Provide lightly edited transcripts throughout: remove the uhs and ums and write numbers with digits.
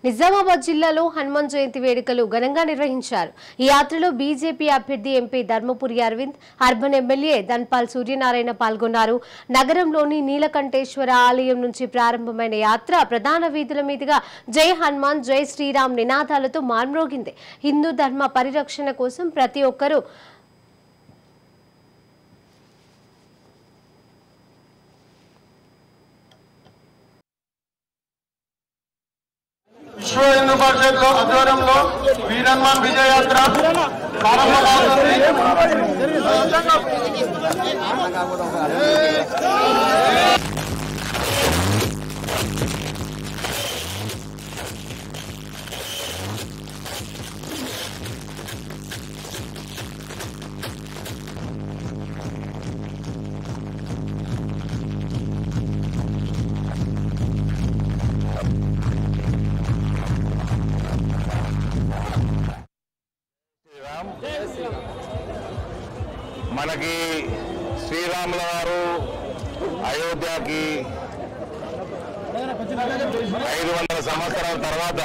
నిజామాబాద్ జిల్లాలో హనుమాన్ జయంతి వేడుకలు ఘనంగా నిర్వహించారు। ఈ యాత్రలో బీజేపీ అభ్యర్థి MP Dharmapuri Aravind, urban MLA Dhanpal Suryanarayana పాల్గొన్నారు। నగరంలోని నీలకంఠేశ్వర ఆలయం నుంచి ప్రారంభమైన యాత్ర ప్రధాన వీధుల మీదుగా జై హనుమాన్ జై శ్రీరామ్ నినాదాలతో మార్మోగింది। హిందూ ధర్మ పరిరక్షణ కోసం ప్రతి ఒక్కరూ विश्व हिंदू परिषद आध्वर्यंलो वीर हनुमान विजय यात्रा प्रारंभमవుతుంది। మనకి శ్రీరాముల వారు అయోధ్యకి 500 సంవత్సరాల తర్వాత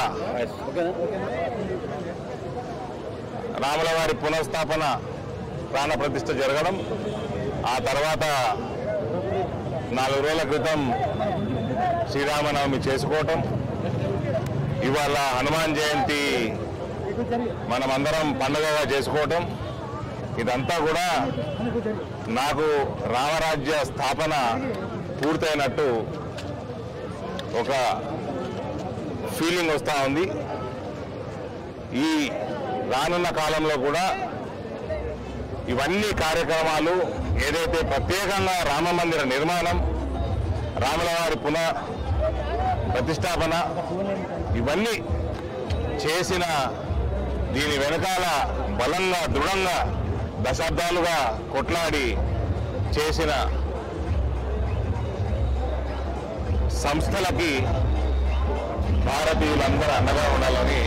రాముల వారి పునఃస్థాపన ప్రాణ ప్రతిష్ఠ జరగడం, ఆ తర్వాత 4 రోజుల క్రితం శ్రీరామనవమి చేసుకోవటం, ఇవాళ హనుమాన్ జయంతి మనమందరం పండుగగా చేసుకోవటం, ఇదంతా కూడా నాకు రామరాజ్య స్థాపన పూర్తయినట్టు ఒక ఫీలింగ్ వస్తూ ఉంది। ఈ రానున్న కాలంలో కూడా ఇవన్నీ కార్యక్రమాలు ఏదైతే ప్రత్యేకంగా రామ మందిర నిర్మాణం, రాముల వారి ప్రతిష్టాపన ఇవన్నీ చేసిన దీని వెనకాల బలంగా దృఢంగా దశాబ్దాలుగా కొట్లాడి చేసిన సంస్థలకి భారతీయులందరూ అండగా ఉండాలని